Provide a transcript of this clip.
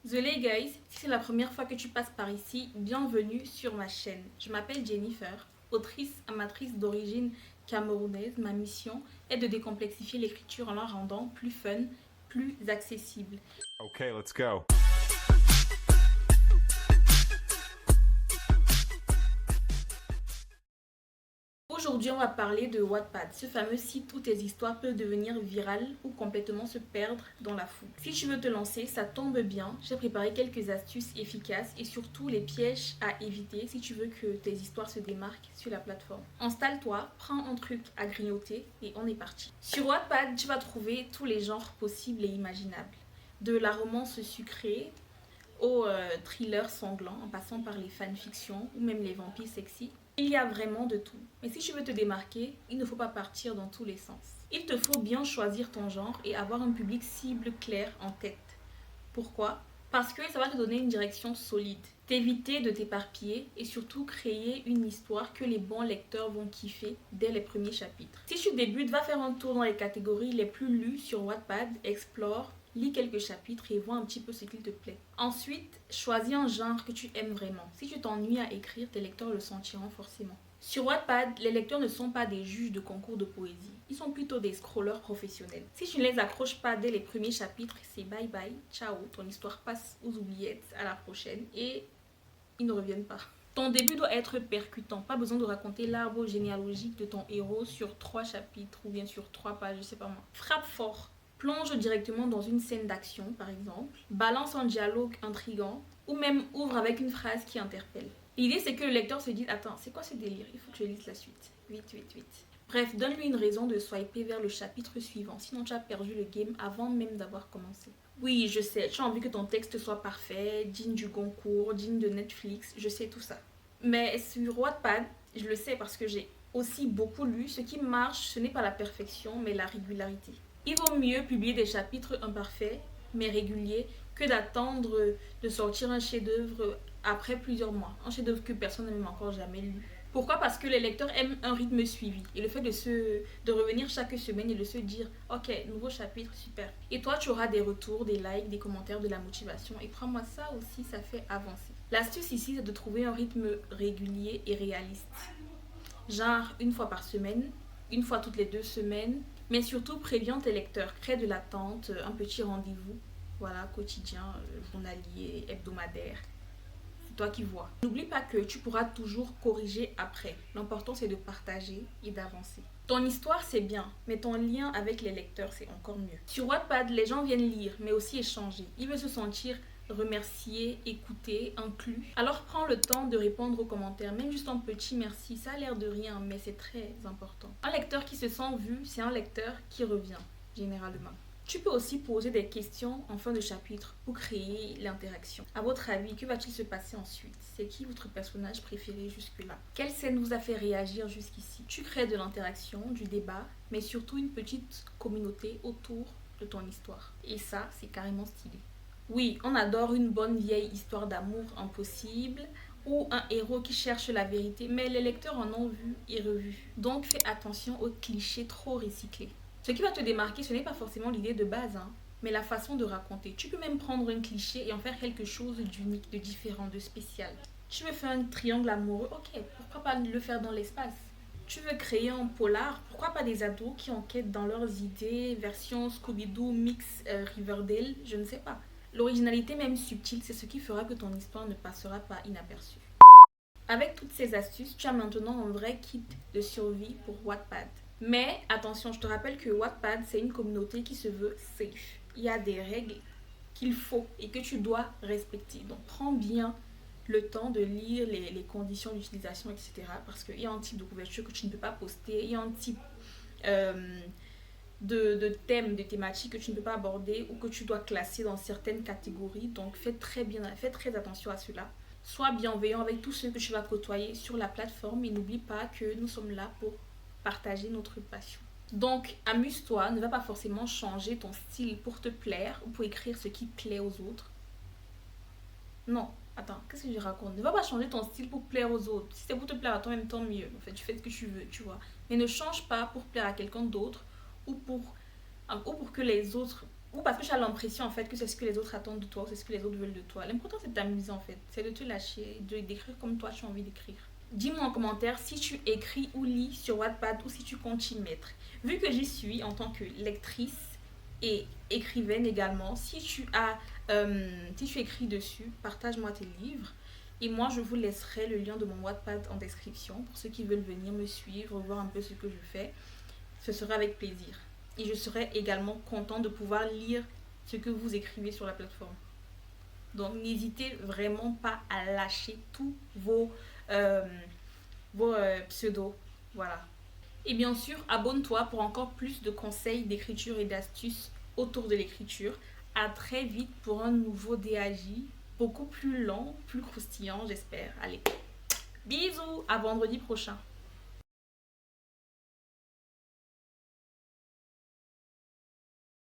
Désolé guys, si c'est la première fois que tu passes par ici, bienvenue sur ma chaîne. Je m'appelle Jennifer, autrice amatrice d'origine camerounaise. Ma mission est de décomplexifier l'écriture en la rendant plus fun, plus accessible. Okay, let's go. Aujourd'hui, on va parler de Wattpad, ce fameux site où tes histoires peuvent devenir virales ou complètement se perdre dans la foule. Si tu veux te lancer, ça tombe bien. J'ai préparé quelques astuces efficaces et surtout les pièges à éviter si tu veux que tes histoires se démarquent sur la plateforme. Installe-toi, prends un truc à grignoter et on est parti. Sur Wattpad, tu vas trouver tous les genres possibles et imaginables. De la romance sucrée au thriller sanglant, en passant par les fanfictions ou même les vampires sexy. Il y a vraiment de tout. Mais si tu veux te démarquer, il ne faut pas partir dans tous les sens. Il te faut bien choisir ton genre et avoir un public cible clair en tête. Pourquoi? Parce que ça va te donner une direction solide, t'éviter de t'éparpiller et surtout créer une histoire que les bons lecteurs vont kiffer dès les premiers chapitres. Si tu débutes, va faire un tour dans les catégories les plus lues sur Wattpad, explore, lis quelques chapitres et vois un petit peu ce qu'il te plaît. Ensuite, choisis un genre que tu aimes vraiment. Si tu t'ennuies à écrire, tes lecteurs le sentiront forcément. Sur Wattpad, les lecteurs ne sont pas des juges de concours de poésie. Ils sont plutôt des scrollers professionnels. Si tu ne les accroches pas dès les premiers chapitres, c'est bye bye, ciao, ton histoire passe aux oubliettes, à la prochaine et ils ne reviennent pas. Ton début doit être percutant. Pas besoin de raconter l'arbre généalogique de ton héros sur 3 chapitres ou bien sur 3 pages, je sais pas moi. Frappe fort. Plonge directement dans une scène d'action, par exemple. Balance un dialogue intrigant ou même ouvre avec une phrase qui interpelle. L'idée, c'est que le lecteur se dise attends, c'est quoi ce délire? Il faut que je lise la suite. Vite, vite, vite. Bref, donne-lui une raison de swiper vers le chapitre suivant, sinon tu as perdu le game avant même d'avoir commencé. Oui, je sais, tu as envie que ton texte soit parfait, digne du Goncourt, digne de Netflix, je sais tout ça. Mais sur Wattpad, je le sais parce que j'ai aussi beaucoup lu, ce qui marche, ce n'est pas la perfection, mais la régularité. Il vaut mieux publier des chapitres imparfaits, mais réguliers, que d'attendre de sortir un chef-d'œuvre après plusieurs mois. Un chef-d'œuvre que personne n'a même encore jamais lu. Pourquoi? Parce que les lecteurs aiment un rythme suivi. Et le fait de revenir chaque semaine et de se dire ok, nouveau chapitre, super. Et toi, tu auras des retours, des likes, des commentaires, de la motivation. Et crois-moi, ça aussi, ça fait avancer. L'astuce ici, c'est de trouver un rythme régulier et réaliste. Genre une fois par semaine, une fois toutes les 2 semaines. Mais surtout, préviens tes lecteurs. Crée de l'attente, un petit rendez-vous. Voilà, quotidien, journalier, hebdomadaire. C'est toi qui vois. N'oublie pas que tu pourras toujours corriger après. L'important, c'est de partager et d'avancer. Ton histoire, c'est bien, mais ton lien avec les lecteurs, c'est encore mieux. Sur Wattpad, les gens viennent lire, mais aussi échanger. Ils veulent se sentir remerciés, écoutés, inclus. Alors prends le temps de répondre aux commentaires, même juste un petit merci. Ça a l'air de rien, mais c'est très important. Un lecteur qui se sent vu, c'est un lecteur qui revient, généralement. Tu peux aussi poser des questions en fin de chapitre pour créer l'interaction. À votre avis, que va-t-il se passer ensuite? C'est qui votre personnage préféré jusque-là? Quelle scène vous a fait réagir jusqu'ici? Tu crées de l'interaction, du débat, mais surtout une petite communauté autour de ton histoire. Et ça, c'est carrément stylé. Oui, on adore une bonne vieille histoire d'amour impossible ou un héros qui cherche la vérité, mais les lecteurs en ont vu et revu. Donc fais attention aux clichés trop recyclés. Ce qui va te démarquer, ce n'est pas forcément l'idée de base, hein, mais la façon de raconter. Tu peux même prendre un cliché et en faire quelque chose d'unique, de différent, de spécial. Tu veux faire un triangle amoureux, ok, pourquoi pas le faire dans l'espace? Tu veux créer un polar, pourquoi pas des ados qui enquêtent dans leurs idées, version Scooby-Doo mix Riverdale, je ne sais pas. L'originalité même subtile, c'est ce qui fera que ton histoire ne passera pas inaperçue. Avec toutes ces astuces, tu as maintenant un vrai kit de survie pour Wattpad. Mais attention, je te rappelle que Wattpad, c'est une communauté qui se veut safe. Il y a des règles qu'il faut et que tu dois respecter. Donc prends bien le temps de lire les conditions d'utilisation, etc. Parce qu'il y a un type de couverture que tu ne peux pas poster, il y a un type euh, de thèmes, de thématiques que tu ne peux pas aborder ou que tu dois classer dans certaines catégories. Donc fais très attention à cela. Sois bienveillant avec tous ceux que tu vas côtoyer sur la plateforme et n'oublie pas que nous sommes là pour partager notre passion. Donc, amuse-toi, ne va pas forcément changer ton style pour te plaire ou pour écrire ce qui plaît aux autres. Non, attends, qu'est-ce que je raconte? Ne va pas changer ton style pour plaire aux autres. Si c'est pour te plaire à toi-même, tant mieux. En fait, tu fais ce que tu veux, tu vois. Mais ne change pas pour plaire à quelqu'un d'autre ou pour que les autres ou parce que tu as l'impression en fait que c'est ce que les autres attendent de toi, ou c'est ce que les autres veulent de toi. L'important c'est de t'amuser en fait, c'est de te lâcher, de d'écrire comme toi tu as envie d'écrire. Dis-moi en commentaire si tu écris ou lis sur Wattpad ou si tu comptes y mettre. Vu que j'y suis en tant que lectrice et écrivaine également, si tu écris dessus, partage-moi tes livres. Et moi, je vous laisserai le lien de mon Wattpad en description pour ceux qui veulent venir me suivre, voir un peu ce que je fais. Ce sera avec plaisir. Et je serai également content de pouvoir lire ce que vous écrivez sur la plateforme. Donc n'hésitez vraiment pas à lâcher tous euh, vos pseudos. Voilà. Et bien sûr, abonne-toi pour encore plus de conseils d'écriture et d'astuces autour de l'écriture. À très vite pour un nouveau DAJ, beaucoup plus long, plus croustillant, j'espère. Allez, bisous, à vendredi prochain.